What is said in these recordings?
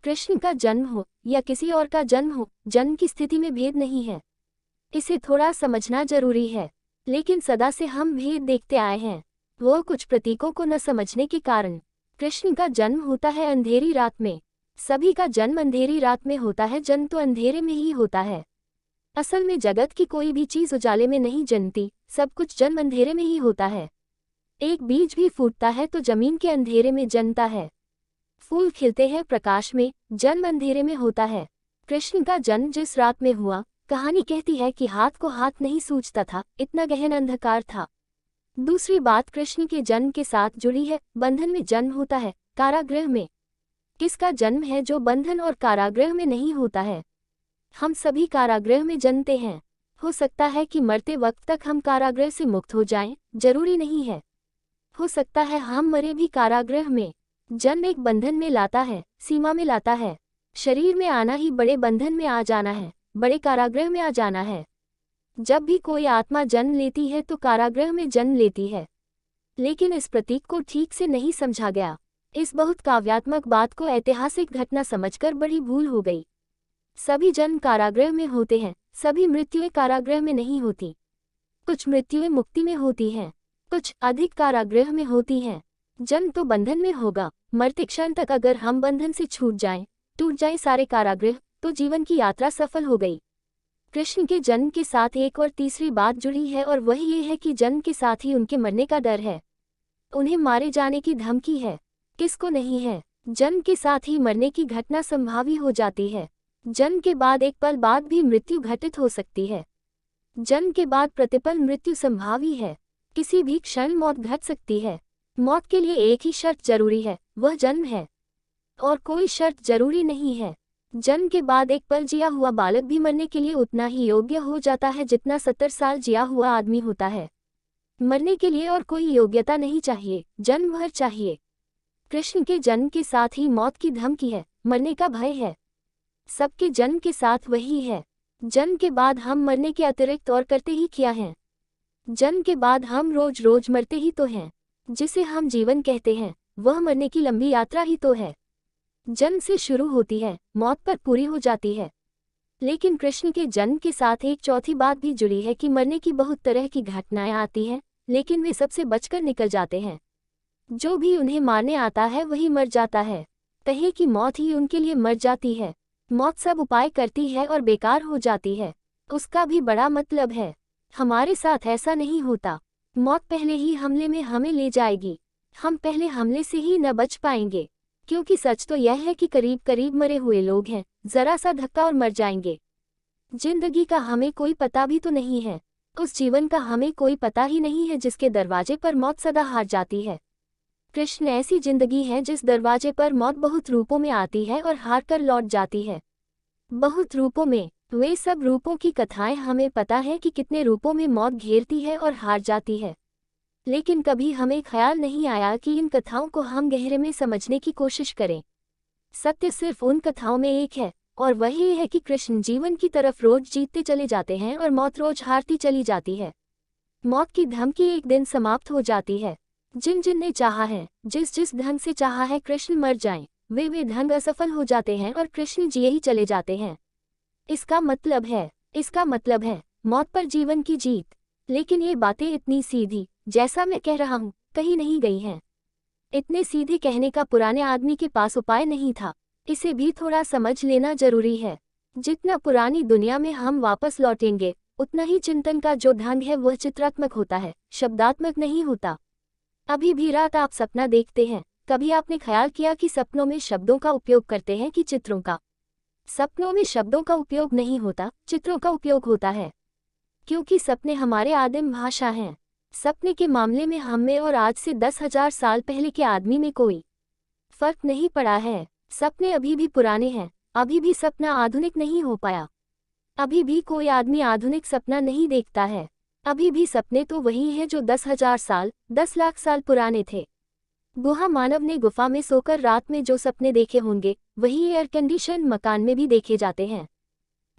कृष्ण का जन्म हो या किसी और का जन्म हो, जन्म की स्थिति में भेद नहीं है। इसे थोड़ा समझना जरूरी है। लेकिन सदा से हम भेद देखते आए हैं, वो कुछ प्रतीकों को न समझने के कारण। कृष्ण का जन्म होता है अंधेरी रात में। सभी का जन्म अंधेरी रात में होता है, जन्म तो अंधेरे में ही होता है। असल में जगत की कोई भी चीज उजाले में नहीं जन्मती, सब कुछ जन्म अंधेरे में ही होता है। एक बीज भी फूटता है तो जमीन के अंधेरे में जन्मता है। फूल खिलते हैं प्रकाश में, जन्म अंधेरे में होता है। कृष्ण का जन्म जिस रात में हुआ, कहानी कहती है कि हाथ को हाथ नहीं सूझता था, इतना गहन अंधकार था। दूसरी बात कृष्ण के जन्म के साथ जुड़ी है, बंधन में जन्म होता है, कारागृह में। किसका जन्म है जो बंधन और कारागृह में नहीं होता है? हम सभी कारागृह में जन्मते हैं। हो सकता है कि मरते वक्त तक हम कारागृह से मुक्त हो जाएं, जरूरी नहीं है। हो सकता है हम मरे भी कारागृह में। जन्म एक बंधन में लाता है, सीमा में लाता है। शरीर में आना ही बड़े बंधन में आ जाना है, बड़े कारागृह में आ जाना है। जब भी कोई आत्मा जन्म लेती है तो कारागृह में जन्म लेती है। लेकिन इस प्रतीक को ठीक से नहीं समझा गया। इस बहुत काव्यात्मक बात को ऐतिहासिक घटना समझकर बड़ी भूल हो गई। सभी जन्म कारागृह में होते हैं, सभी मृत्युएं कारागृह में नहीं होती। कुछ मृत्युएं मुक्ति में होती हैं, कुछ अधिक कारागृह में होती हैं। जन्म तो बंधन में होगा, मरते क्षण तक अगर हम बंधन से छूट जाएं, टूट जाएं सारे कारागृह, तो जीवन की यात्रा सफल हो गई। कृष्ण के जन्म के साथ एक और तीसरी बात जुड़ी है, और वह ये है कि जन्म के साथ ही उनके मरने का डर है। उन्हें मारे जाने की धमकी है। किसको नहीं है? जन्म के साथ ही मरने की घटना संभावी हो जाती है। जन्म के बाद एक पल बाद भी मृत्यु घटित हो सकती है। जन्म के बाद प्रतिपल मृत्यु संभावी है। किसी भी क्षण मौत घट सकती है। मौत के लिए एक ही शर्त जरूरी है, वह जन्म है, और कोई शर्त जरूरी नहीं है। जन्म के बाद एक पल जिया हुआ बालक भी मरने के लिए उतना ही योग्य हो जाता है जितना 70 साल जिया हुआ आदमी होता है। मरने के लिए और कोई योग्यता नहीं चाहिए, जन्म भर चाहिए। कृष्ण के जन्म के साथ ही मौत की धमकी है, मरने का भय है। सबके जन्म के साथ वही है। जन्म के बाद हम मरने के अतिरिक्त और करते ही क्या हैं? जन्म के बाद हम रोज रोज मरते ही तो हैं। जिसे हम जीवन कहते हैं, वह मरने की लंबी यात्रा ही तो है। जन्म से शुरू होती है, मौत पर पूरी हो जाती है। लेकिन कृष्ण के जन्म के साथ एक चौथी बात भी जुड़ी है कि मरने की बहुत तरह की घटनाएं आती हैं, लेकिन वे सबसे बचकर निकल जाते हैं। जो भी उन्हें मारने आता है वही मर जाता है। कहे कि मौत ही उनके लिए मर जाती है। मौत सब उपाय करती है और बेकार हो जाती है, उसका भी बड़ा मतलब है। हमारे साथ ऐसा नहीं होता। मौत पहले ही हमले में हमें ले जाएगी। हम पहले हमले से ही न बच पाएंगे, क्योंकि सच तो यह है कि करीब करीब मरे हुए लोग हैं, जरा सा धक्का और मर जाएंगे। जिंदगी का हमें कोई पता भी तो नहीं है, उस जीवन का हमें कोई पता ही नहीं है जिसके दरवाजे पर मौत सदा हार जाती है। कृष्ण ऐसी जिंदगी है जिस दरवाजे पर मौत बहुत रूपों में आती है और हार कर लौट जाती है। बहुत रूपों में। वे सब रूपों की कथाएं हमें पता है कि कितने रूपों में मौत घेरती है और हार जाती है। लेकिन कभी हमें ख्याल नहीं आया कि इन कथाओं को हम गहरे में समझने की कोशिश करें। सत्य सिर्फ उन कथाओं में एक है, और वही है कि कृष्ण जीवन की तरफ रोज जीतते चले जाते हैं और मौत रोज हारती चली जाती है। मौत की धमकी एक दिन समाप्त हो जाती है। जिन जिन ने चाहा है, जिस जिस ढंग से चाहा है कृष्ण मर जाएं, वे ढंग असफल हो जाते हैं और कृष्ण जिए ही चले जाते हैं। इसका मतलब है मौत पर जीवन की जीत। लेकिन ये बातें इतनी सीधी, जैसा मैं कह रहा हूँ, कहीं नहीं गई हैं। इतने सीधे कहने का पुराने आदमी के पास उपाय नहीं था। इसे भी थोड़ा समझ लेना जरूरी है। जितना पुरानी दुनिया में हम वापस लौटेंगे, उतना ही चिंतन का जो ढंग है वह चित्रात्मक होता है, शब्दात्मक नहीं होता। अभी भी रात आप सपना देखते हैं, कभी आपने ख्याल किया कि सपनों में शब्दों का उपयोग करते हैं कि चित्रों का? सपनों में शब्दों का उपयोग नहीं होता, चित्रों का उपयोग होता है, क्योंकि सपने हमारे आदिम भाषा हैं। सपने के मामले में हम में और आज से 10,000 साल पहले के आदमी में कोई फर्क नहीं पड़ा है। सपने अभी भी पुराने हैं, अभी भी सपना आधुनिक नहीं हो पाया। अभी भी कोई आदमी आधुनिक सपना नहीं देखता है। अभी भी सपने तो वही हैं जो 10,000 साल, 10 लाख साल पुराने थे। गुहा मानव ने गुफा में सोकर रात में जो सपने देखे होंगे, वही एयर कंडीशन मकान में भी देखे जाते हैं।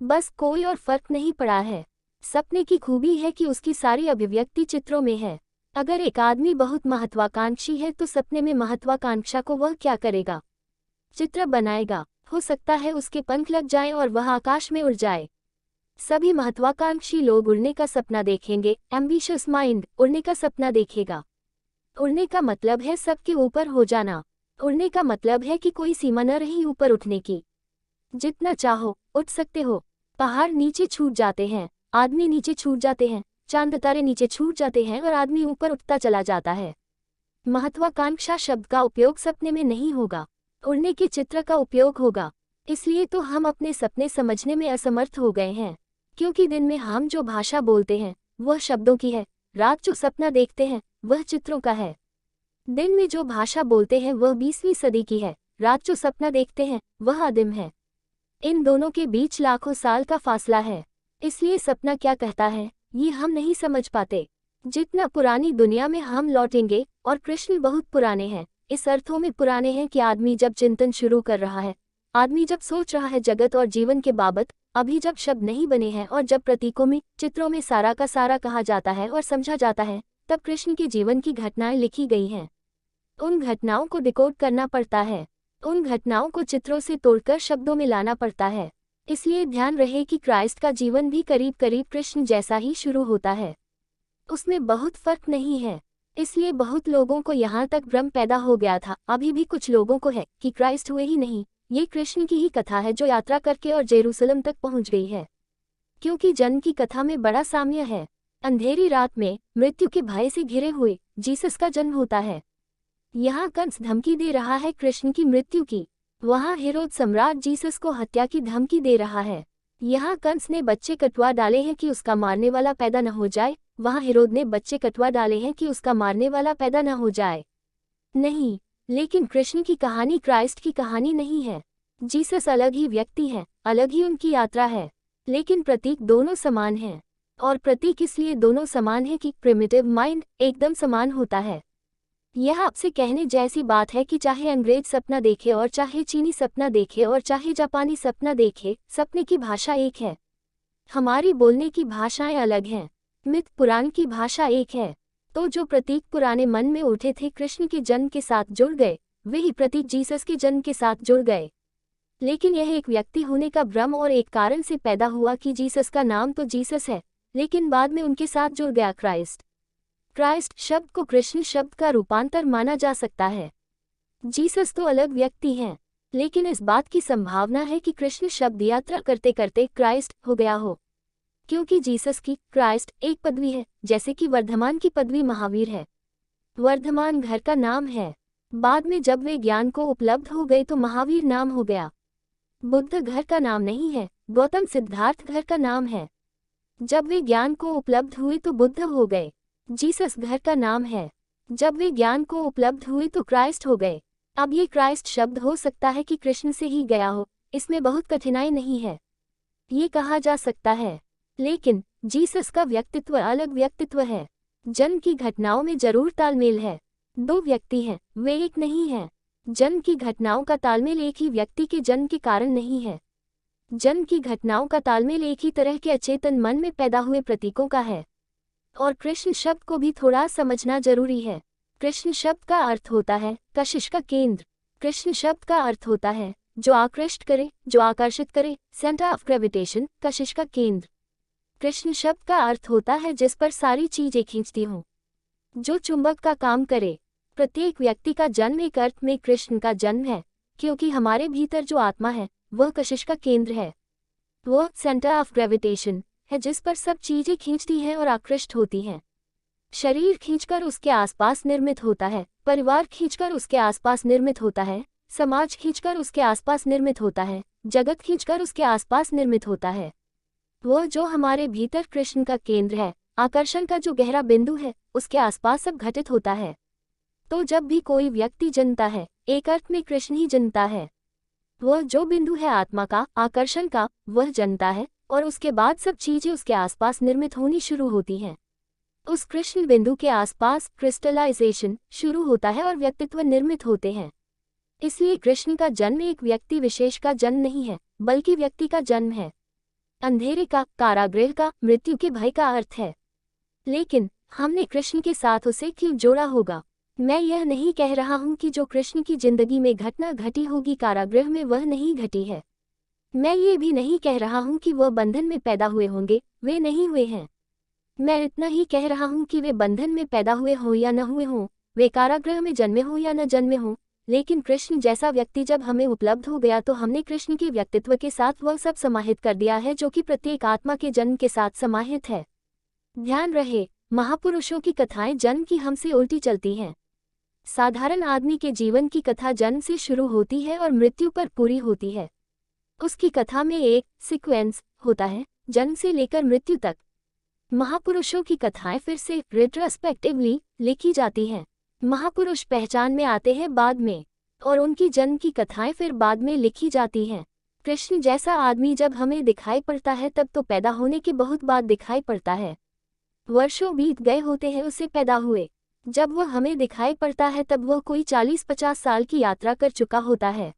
बस कोई और फर्क नहीं पड़ा है। सपने की खूबी है कि उसकी सारी अभिव्यक्ति चित्रों में है। अगर एक आदमी बहुत महत्वाकांक्षी है तो सपने में महत्वाकांक्षा को वह क्या करेगा? चित्र बनाएगा। हो सकता है उसके पंख लग जाएं और वह आकाश में उड़ जाए। सभी महत्वाकांक्षी लोग उड़ने का सपना देखेंगे। एम्बिशियस माइंड उड़ने का सपना देखेगा। उड़ने का मतलब है सबके ऊपर हो जाना। उड़ने का मतलब है कि कोई सीमा न रही ऊपर उठने की। जितना चाहो उठ सकते हो। पहाड़ नीचे छूट जाते हैं, आदमी नीचे छूट जाते हैं, चांद तारे नीचे छूट जाते हैं और आदमी ऊपर उठता चला जाता है। महत्वाकांक्षा शब्द का उपयोग सपने में नहीं होगा, उड़ने के चित्र का उपयोग होगा। इसलिए तो हम अपने सपने समझने में असमर्थ हो गए हैं, क्योंकि दिन में हम जो भाषा बोलते हैं वह शब्दों की है, रात जो सपना देखते हैं वह चित्रों का है। दिन में जो भाषा बोलते हैं वह 20वीं सदी की है, रात जो सपना देखते हैं वह आदिम है। इन दोनों के बीच लाखों साल का फासला है। इसलिए सपना क्या कहता है ये हम नहीं समझ पाते। जितना पुरानी दुनिया में हम लौटेंगे, और कृष्ण बहुत पुराने हैं, इस अर्थों में पुराने हैं कि आदमी जब चिंतन शुरू कर रहा है, आदमी जब सोच रहा है जगत और जीवन के बाबत, अभी जब शब्द नहीं बने हैं और जब प्रतीकों में, चित्रों में सारा का सारा कहा जाता है और समझा जाता है, तब कृष्ण के जीवन की घटनाएं लिखी गई हैं। उन घटनाओं को डिकोड करना पड़ता है, उन घटनाओं को चित्रों से तोड़कर शब्दों में लाना पड़ता है। इसलिए ध्यान रहे कि क्राइस्ट का जीवन भी करीब करीब कृष्ण जैसा ही शुरू होता है, उसमें बहुत फर्क नहीं है। इसलिए बहुत लोगों को यहाँ तक भ्रम पैदा हो गया था, अभी भी कुछ लोगों को है, कि क्राइस्ट हुए ही नहीं, ये कृष्ण की ही कथा है जो यात्रा करके और जेरूसलम तक पहुँच गई है। क्योंकि जन्म की कथा में बड़ा साम्य है। अंधेरी रात में मृत्यु के भय से घिरे हुए जीसस का जन्म होता है। यहाँ कंस धमकी दे रहा है कृष्ण की मृत्यु की, वहाँ हेरोद सम्राट जीसस को हत्या की धमकी दे रहा है। यहाँ कंस ने बच्चे कटवा डाले हैं कि उसका मारने वाला पैदा न हो जाए, वहाँ हेरोद ने बच्चे कटवा डाले हैं कि उसका मारने वाला पैदा न हो जाए। नहीं, लेकिन कृष्ण की कहानी क्राइस्ट की कहानी नहीं है। जीसस अलग ही व्यक्ति है, अलग ही उनकी यात्रा है, लेकिन प्रतीक दोनों समान हैं। और प्रतीक इसलिए दोनों समान है कि प्रिमिटिव माइंड एकदम समान होता है। यह आपसे कहने जैसी बात है कि चाहे अंग्रेज सपना देखे और चाहे चीनी सपना देखे और चाहे जापानी सपना देखे, सपने की भाषा एक है। हमारी बोलने की भाषाएं अलग हैं, मिथ पुराण की भाषा एक है। तो जो प्रतीक पुराने मन में उठे थे कृष्ण के जन्म के साथ जुड़ गए, वही प्रतीक जीसस के जन्म के साथ जुड़ गए। लेकिन यह एक व्यक्ति होने का भ्रम और एक कारण से पैदा हुआ कि जीसस का नाम तो जीसस है, लेकिन बाद में उनके साथ जुड़ गया क्राइस्ट। क्राइस्ट शब्द को कृष्ण शब्द का रूपांतर माना जा सकता है। जीसस तो अलग व्यक्ति हैं, लेकिन इस बात की संभावना है कि कृष्ण शब्द यात्रा करते करते क्राइस्ट हो गया हो, क्योंकि जीसस की क्राइस्ट एक पदवी है, जैसे कि वर्धमान की पदवी महावीर है। वर्धमान घर का नाम है, बाद में जब वे ज्ञान को उपलब्ध हो गए तो महावीर नाम हो गया। बुद्ध घर का नाम नहीं है, गौतम सिद्धार्थ घर का नाम है। जब वे ज्ञान को उपलब्ध हुए तो बुद्ध हो गए। जीसस घर का नाम है, जब वे ज्ञान को उपलब्ध हुए तो क्राइस्ट हो गए। अब ये क्राइस्ट शब्द हो सकता है कि कृष्ण से ही गया हो, इसमें बहुत कठिनाई नहीं है, ये कहा जा सकता है। लेकिन जीसस का व्यक्तित्व अलग व्यक्तित्व है। जन्म की घटनाओं में जरूर तालमेल है, दो व्यक्ति हैं, वे एक नहीं हैं। जन्म की घटनाओं का तालमेल एक ही व्यक्ति के जन्म के कारण नहीं है। जन्म की घटनाओं का तालमेल एक ही तरह के अचेतन मन में पैदा हुए प्रतीकों का है। और कृष्ण शब्द को भी थोड़ा समझना जरूरी है। कृष्ण शब्द का अर्थ होता है कशिश का केंद्र। कृष्ण शब्द का अर्थ होता है जो आकृष्ट करे, जो आकर्षित करे, सेंटर ऑफ ग्रेविटेशन, कशिश का केंद्र। कृष्ण शब्द का अर्थ होता है जिस पर सारी चीजें खींचती हों, जो चुंबक का काम करे। प्रत्येक व्यक्ति का जन्म एक अर्थ में कृष्ण का जन्म है, क्योंकि हमारे भीतर जो आत्मा है वह कशिश का केंद्र है, वह सेंटर ऑफ ग्रेविटेशन है जिस पर सब चीजें खींचती हैं और आकृष्ट होती हैं। शरीर खींचकर उसके आसपास निर्मित होता है, परिवार खींचकर उसके आसपास निर्मित होता है, समाज खींचकर उसके आसपास निर्मित होता है, जगत खींचकर उसके आसपास निर्मित होता है। वह जो हमारे भीतर कृष्ण का केंद्र है, आकर्षण का जो गहरा बिंदु है, उसके आसपास सब घटित होता है। तो जब भी कोई व्यक्ति जन्मता है, एक अर्थ में कृष्ण ही जन्मता है। वह जो बिंदु है आत्मा का, आकर्षण का, वह जन्मता है और उसके बाद सब चीजें उसके आसपास निर्मित होनी शुरू होती हैं। उस कृष्ण बिंदु के आसपास क्रिस्टलाइजेशन शुरू होता है और व्यक्तित्व निर्मित होते हैं। इसलिए कृष्ण का जन्म एक व्यक्ति विशेष का जन्म नहीं है, बल्कि व्यक्ति का जन्म है। अंधेरे का, कारागृह का, मृत्यु के भय का अर्थ है। लेकिन हमने कृष्ण के साथ उसे क्यों जोड़ा होगा? मैं यह नहीं कह रहा हूँ कि जो कृष्ण की जिंदगी में घटना घटी होगी कारागृह में, वह नहीं घटी है। मैं ये भी नहीं कह रहा हूँ कि वह बंधन में पैदा हुए होंगे, वे नहीं हुए हैं। मैं इतना ही कह रहा हूँ कि वे बंधन में पैदा हुए हों या न हुए हों, वे कारागृह में जन्मे हों या न जन्मे हों, लेकिन कृष्ण जैसा व्यक्ति जब हमें उपलब्ध हो गया तो हमने कृष्ण के व्यक्तित्व के साथ वह सब समाहित कर दिया है जो कि प्रत्येक आत्मा के जन्म के साथ समाहित है। ध्यान रहे, महापुरुषों की कथाएं जन्म की हमसे उल्टी चलती हैं। साधारण आदमी के जीवन की कथा जन्म से शुरू होती है और मृत्यु पर पूरी होती है। उसकी कथा में एक सीक्वेंस होता है, जन्म से लेकर मृत्यु तक। महापुरुषों की कथाएं फिर से रेट्रोस्पेक्टिवली लिखी जाती हैं। महापुरुष पहचान में आते हैं बाद में, और उनकी जन्म की कथाएं फिर बाद में लिखी जाती हैं। कृष्ण जैसा आदमी जब हमें दिखाई पड़ता है तब तो पैदा होने के बहुत बाद दिखाई पड़ता है। वर्षों बीत गए होते हैं उसे पैदा हुए। जब वह हमें दिखाई पड़ता है तब वह कोई 40-50 साल की यात्रा कर चुका होता है।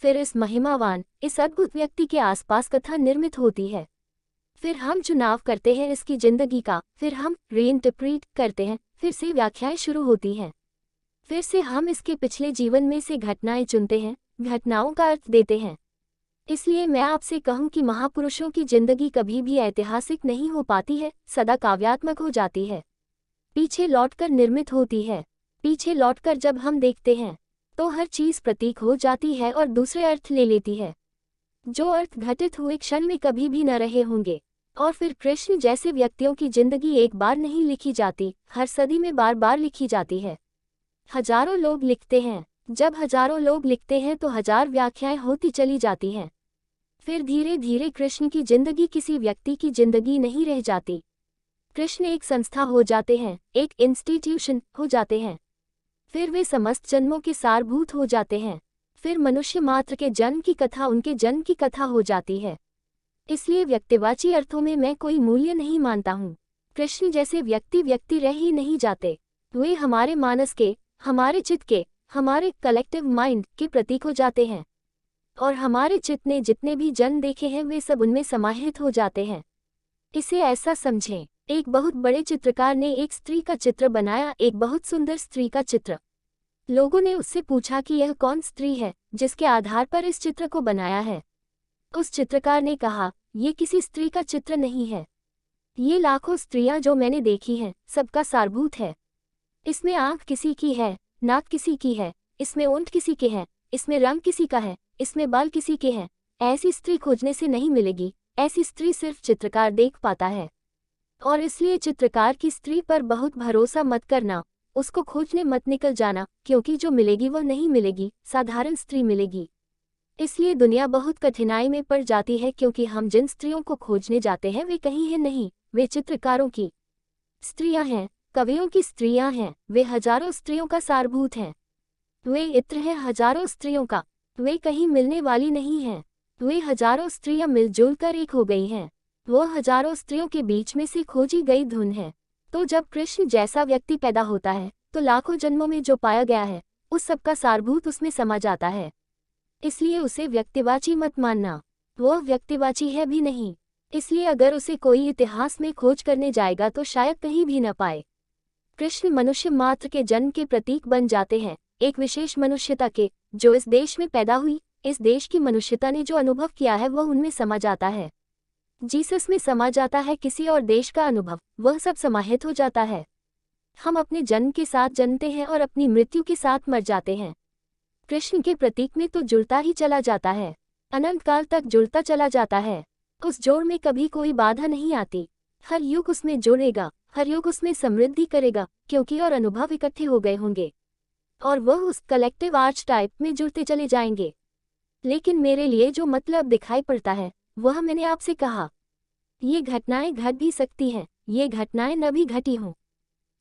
फिर इस महिमावान, इस अद्भुत व्यक्ति के आसपास कथा निर्मित होती है। फिर हम चुनाव करते हैं इसकी जिंदगी का, फिर हम रीइंटरप्रीट करते हैं, फिर से व्याख्याएं शुरू होती हैं। फिर से हम इसके पिछले जीवन में से घटनाएं चुनते हैं, घटनाओं का अर्थ देते हैं। इसलिए मैं आपसे कहूं कि महापुरुषों की जिंदगी कभी भी ऐतिहासिक नहीं हो पाती है, सदा काव्यात्मक हो जाती है, पीछे लौटकर निर्मित होती है। पीछे लौटकर जब हम देखते हैं तो हर चीज प्रतीक हो जाती है और दूसरे अर्थ ले लेती है, जो अर्थ घटित हुए क्षण में कभी भी न रहे होंगे। और फिर कृष्ण जैसे व्यक्तियों की जिंदगी एक बार नहीं लिखी जाती, हर सदी में बार बार लिखी जाती है। हजारों लोग लिखते हैं, जब हजारों लोग लिखते हैं तो हजार व्याख्याएं होती चली जाती हैं। फिर धीरे धीरे कृष्ण की जिंदगी किसी व्यक्ति की जिंदगी नहीं रह जाती। कृष्ण एक संस्था हो जाते हैं, एक इंस्टीट्यूशन हो जाते हैं। फिर वे समस्त जन्मों के सारभूत हो जाते हैं। फिर मनुष्य मात्र के जन्म की कथा उनके जन्म की कथा हो जाती है। इसलिए व्यक्तिवाची अर्थों में मैं कोई मूल्य नहीं मानता हूँ। कृष्ण जैसे व्यक्ति रह ही नहीं जाते, वे हमारे मानस के, हमारे चित्त के, हमारे कलेक्टिव माइंड के प्रतीक हो जाते हैं। और हमारे चित्त ने जितने भी जन्म देखे हैं वे सब उनमें समाहित हो जाते हैं। इसे ऐसा समझें, एक बहुत बड़े चित्रकार ने एक स्त्री का चित्र बनाया, एक बहुत सुंदर स्त्री का चित्र। लोगों ने उससे पूछा कि यह कौन स्त्री है जिसके आधार पर इस चित्र को बनाया है। उस चित्रकार ने कहा, ये किसी स्त्री का चित्र नहीं है, ये लाखों स्त्रियां जो मैंने देखी हैं सबका सारभूत है। इसमें आंख किसी की है, नाक किसी की है, इसमें ओंठ किसी के हैं, इसमें रंग किसी का है, इसमें बाल किसी के हैं। ऐसी स्त्री खोजने से नहीं मिलेगी, ऐसी स्त्री सिर्फ चित्रकार देख पाता है। और इसलिए चित्रकार की स्त्री पर बहुत भरोसा मत करना, उसको खोजने मत निकल जाना, क्योंकि जो मिलेगी वह नहीं मिलेगी, साधारण स्त्री मिलेगी। इसलिए दुनिया बहुत कठिनाई में पड़ जाती है, क्योंकि हम जिन स्त्रियों को खोजने जाते हैं वे कहीं हैं नहीं, वे चित्रकारों की स्त्रियां हैं, कवियों की स्त्रियां हैं, वे हजारों स्त्रियों का सारभूत हैं। वे इत्र हैं हजारों स्त्रियों का, वे कहीं मिलने वाली नहीं हैं। वे हजारों स्त्रियां मिलजुल कर एक हो गई हैं, वो हजारों स्त्रियों के बीच में से खोजी गई धुन है। तो जब कृष्ण जैसा व्यक्ति पैदा होता है तो लाखों जन्मों में जो पाया गया है उस सबका सारभूत उसमें समा जाता है। इसलिए उसे व्यक्तिवाची मत मानना, वह व्यक्तिवाची है भी नहीं। इसलिए अगर उसे कोई इतिहास में खोज करने जाएगा तो शायद कहीं भी न पाए। कृष्ण मनुष्य मात्र के जन्म के प्रतीक बन जाते हैं, एक विशेष मनुष्यता के, जो इस देश में पैदा हुई। इस देश की मनुष्यता ने जो अनुभव किया है वह उनमें समा जाता है। जीसस में समा जाता है किसी और देश का अनुभव, वह सब समाहित हो जाता है। हम अपने जन्म के साथ जन्मते हैं और अपनी मृत्यु के साथ मर जाते हैं। कृष्ण के प्रतीक में तो जुड़ता ही चला जाता है, अनंत काल तक जुड़ता चला जाता है। उस जोड़ में कभी कोई बाधा नहीं आती। हर युग उसमें जोड़ेगा, हर युग उसमें समृद्धि करेगा, क्योंकि और अनुभव इकट्ठे हो गए होंगे और वह उस कलेक्टिव आर्च टाइप में जुड़ते चले जाएंगे। लेकिन मेरे लिए जो मतलब दिखाई पड़ता है वह मैंने आपसे कहा, ये घटनाएं घट भी सकती हैं, ये घटनाएं न भी घटी हों।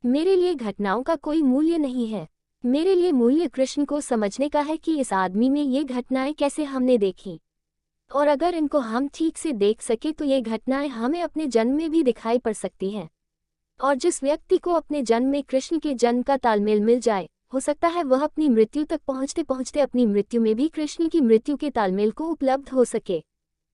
मेरे लिए घटनाओं का कोई मूल्य नहीं है। मेरे लिए मूल्य कृष्ण को समझने का है कि इस आदमी में ये घटनाएं कैसे हमने देखी, और अगर इनको हम ठीक से देख सके तो ये घटनाएं हमें अपने जन्म में भी दिखाई पड़ सकती हैं। और जिस व्यक्ति को अपने जन्म में कृष्ण के जन्म का तालमेल मिल जाए, हो सकता है वह अपनी मृत्यु तक पहुँचते पहुँचते अपनी मृत्यु में भी कृष्ण की मृत्यु के तालमेल को उपलब्ध हो सके।